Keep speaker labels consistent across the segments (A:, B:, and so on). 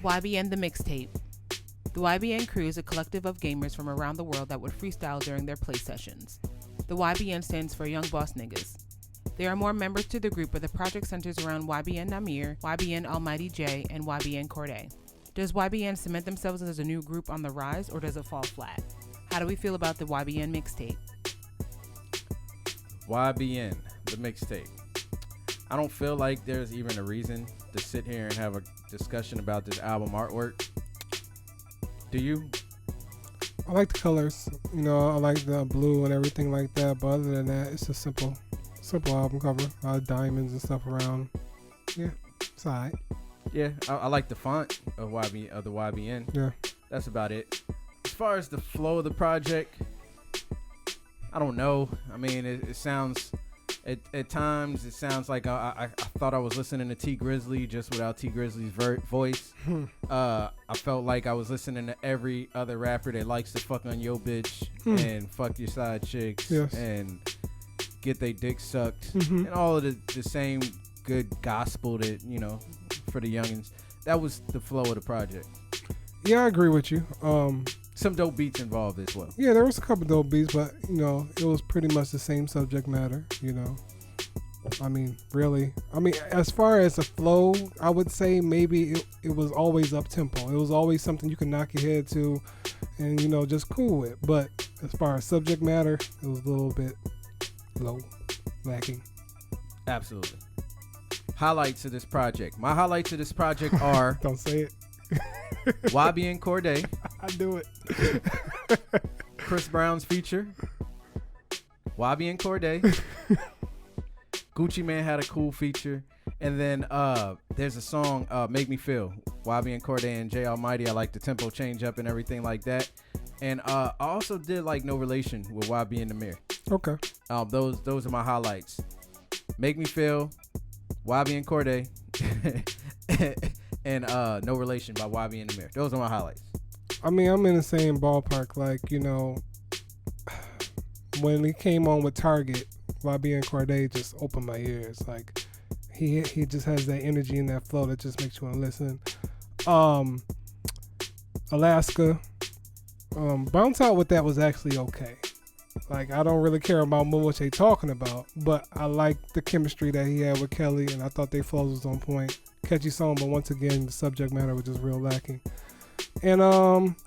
A: YBN The Mixtape. The YBN crew is a collective of gamers from around the world that would freestyle during their play sessions. The YBN stands for Young Boss Niggas. There are more members to the group, but the project centers around YBN Nahmir, YBN Almighty Jay, and YBN Cordae. Does YBN cement themselves as a new group on the rise, or does it fall flat? How do we feel about the YBN Mixtape?
B: YBN The Mixtape. I don't feel like there's even a reason to sit here and have a discussion about this album artwork. Do you?
C: I like the colors. You know, I like the blue and everything like that. But other than that, it's a simple album cover. Diamonds and stuff around. Yeah, it's alright.
B: Yeah, I like the font of the YBN.
C: Yeah,
B: that's about it. As far as the flow of the project, I don't know. I mean, it sounds. At times, it sounds like I thought I was listening to T Grizzly just without T Grizzly's voice. I felt like I was listening to every other rapper that likes to fuck on your bitch and fuck your side chicks and get they dick sucked and all of the same good gospel that, you know, for the youngins. That was the flow of the project.
C: Yeah, I agree with you.
B: Some dope beats involved as well.
C: Yeah, there was a couple dope beats, but, you know, it was pretty much the same subject matter, you know. I mean, really. I mean, as far as the flow, I would say maybe it was always up-tempo. It was always something you could knock your head to and, you know, just cool with. But as far as subject matter, it was a little bit low, lacking.
B: Absolutely. Highlights of this project. My highlights of this project are...
C: Don't say it.
B: YBN Cordae.
C: I do it.
B: Chris Brown's feature. YBN Cordae. Gucci Mane had a cool feature. And then there's a song, Make Me Feel. YBN Cordae and Jay Almighty. I like the tempo change up and everything like that. And I also did like No Relation with YBN Nahmir.
C: Okay.
B: Those are my highlights. Make Me Feel. YBN Cordae. And No Relation by YBN Nahmir. Those are my highlights.
C: I mean, I'm in the same ballpark. Like, you know, when he came on with Target, YBN Cordae just opened my ears. Like, he just has that energy and that flow that just makes you want to listen. Alaska, Bounce Out with that was actually okay. Like, I don't really care about what they talking about, but I like the chemistry that he had with Kelly, and I thought their flows was on point. Catchy song, but once again, the subject matter was just real lacking. And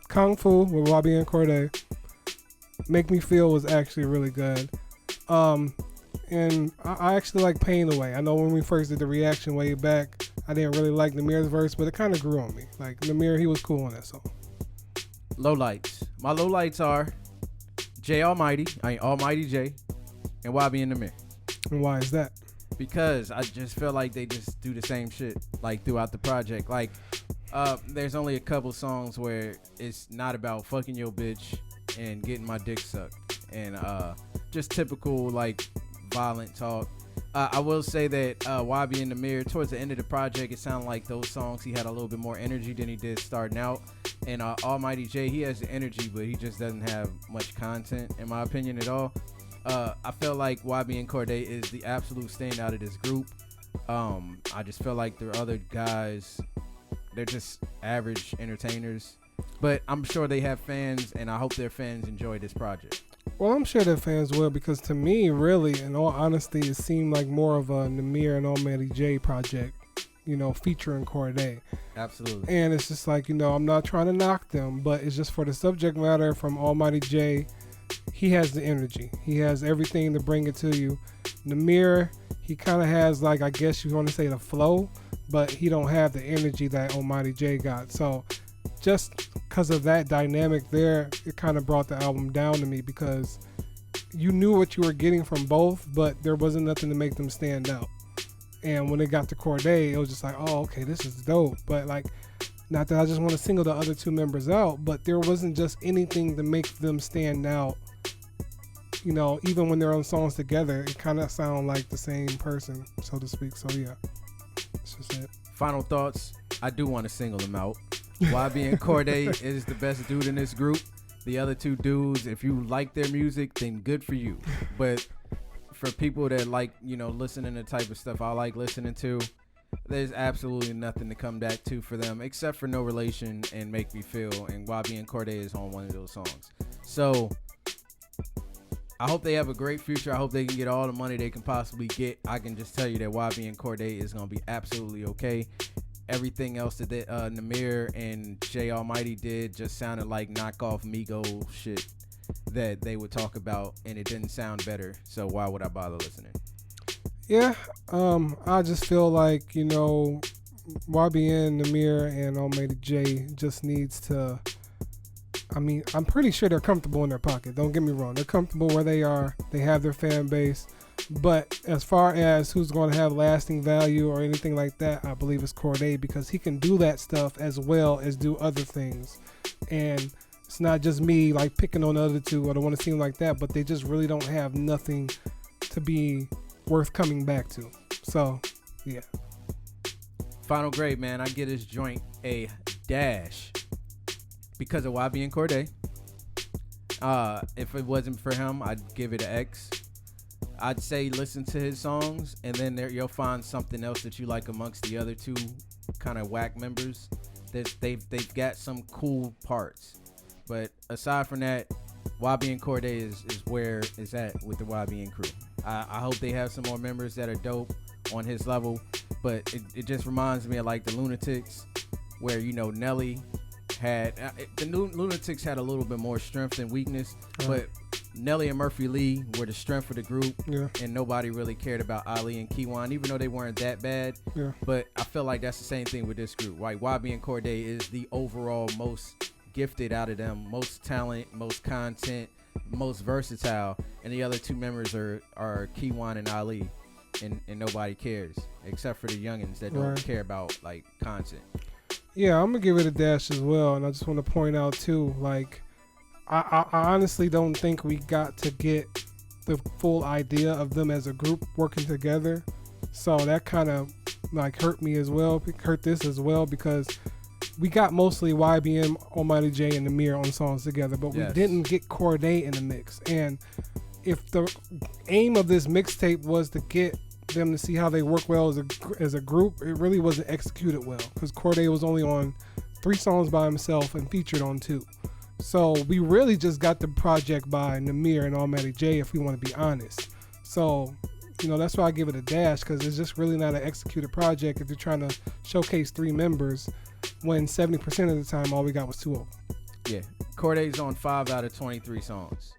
C: Kung Fu with YBN Cordae, Make Me Feel was actually really good. And I actually like Pain Away. I know when we first did the reaction way back, I didn't really like Nahmir's verse, but it kind of grew on me. Like, Nahmir, he was cool on that song.
B: Lowlights. My lowlights are Almighty Jay, and YBN Nahmir.
C: And why is that?
B: Because I just feel like they just do the same shit like throughout the project. Like, there's only a couple songs where it's not about fucking your bitch and getting my dick sucked and just typical like violent talk. I will say that YBN Nahmir, towards the end of the project, it sounded like those songs he had a little bit more energy than he did starting out. And Almighty Jay, he has the energy, but he just doesn't have much content, in my opinion, at all. I feel like YBN Cordae is the absolute standout of this group. I just feel like the other guys, they're just average entertainers. But I'm sure they have fans, and I hope their fans enjoy this project.
C: Well, I'm sure their fans will, because to me, really, in all honesty, it seemed like more of a Nahmir and Almighty Jay project, you know, featuring Cordae.
B: Absolutely.
C: And it's just like, you know, I'm not trying to knock them, but it's just for the subject matter from Almighty Jay. He has the energy. He has everything to bring it to you. Nahmir, he kind of has, like, I guess you want to say the flow, but he don't have the energy that Almighty Jay got. So just because of that dynamic there, it kind of brought the album down to me, because you knew what you were getting from both, but there wasn't nothing to make them stand out. And when it got to Cordae, it was just like, oh, okay, this is dope. But like, not that I just want to single the other two members out, but there wasn't just anything to make them stand out. You know, even when they're on songs together, it kind of sound like the same person, so to speak. So yeah, that's just it.
B: Final thoughts. I do want to single them out. YBN Cordae is the best dude in this group. The other two dudes, if you like their music, then good for you. But for people that like, you know, listening to the type of stuff I like listening to, there's absolutely nothing to come back to for them except for No Relation and Make Me Feel, and YBN Cordae is on one of those songs. So I hope they have a great future. I hope they can get all the money they can possibly get. I can just tell you that YBN Cordae is going to be absolutely okay. Everything else that Nahmir and Jay Almighty did just sounded like knockoff Migo shit that they would talk about, and it didn't sound better. So why would I bother listening?
C: Yeah, I just feel like, you know, YBN, Nahmir, and Almighty Jay just needs to, I mean, I'm pretty sure they're comfortable in their pocket. Don't get me wrong. They're comfortable where they are. They have their fan base. But as far as who's going to have lasting value or anything like that, I believe it's Cordae, because he can do that stuff as well as do other things. And it's not just me like picking on the other two. I don't want to seem like that, but they just really don't have nothing to be worth coming back to. So, yeah.
B: Final grade, man. I get his joint a dash because of YBN Cordae. If it wasn't for him, I'd give it an X. I'd say listen to his songs, and then you'll find something else that you like amongst the other two kind of whack members. They've got some cool parts, but aside from that, YBN Cordae is where it's at with the YBN crew. I hope they have some more members that are dope on his level, but it just reminds me of like the Lunatics, where, you know, Nelly had the Lunatics had a little bit more strength than weakness, but Nelly and Murphy Lee were the strength of the group, and nobody really cared about Ali and Kiwan, even though they weren't that bad. But I feel like that's the same thing with this group. Like YBN Cordae is the overall most gifted out of them, most talent, most content, most versatile, and the other two members are Kiwan and Ali, and nobody cares except for the youngins that don't care about like content.
C: Yeah, I'm gonna give it a dash as well, and I just want to point out too, like, I honestly don't think we got to get the full idea of them as a group working together, so that kind of like hurt this as well, because we got mostly YBN, Almighty Jay, and Nahmir on songs together, but we didn't get Cordae in the mix. And if the aim of this mixtape was to get them to see how they work well as a group, it really wasn't executed well, because Cordae was only on 3 songs by himself and featured on 2. So we really just got the project by Nahmir and Almighty Jay, if we want to be honest. So, you know, that's why I give it a dash, because it's just really not an executed project if you're trying to showcase 3 members when 70% of the time all we got was 2 of them.
B: Yeah, Cordae's on 5 out of 23 songs.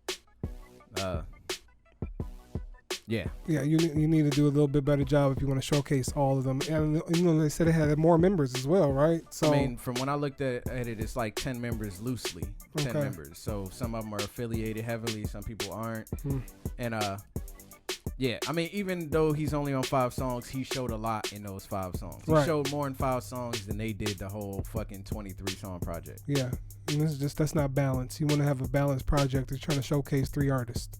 B: Yeah,
C: you need to do a little bit better job if you want to showcase all of them. And, you know, they said it had more members as well, right? So
B: I mean, from when I looked at it, it's like 10 members loosely. 10 members. So some of them are affiliated heavily, some people aren't. And yeah, I mean, even though he's only on 5 songs, he showed a lot in those 5 songs. He showed more in 5 songs than they did the whole fucking 23 song project.
C: Yeah, and that's not balance. You want to have a balanced project that's trying to showcase 3 artists.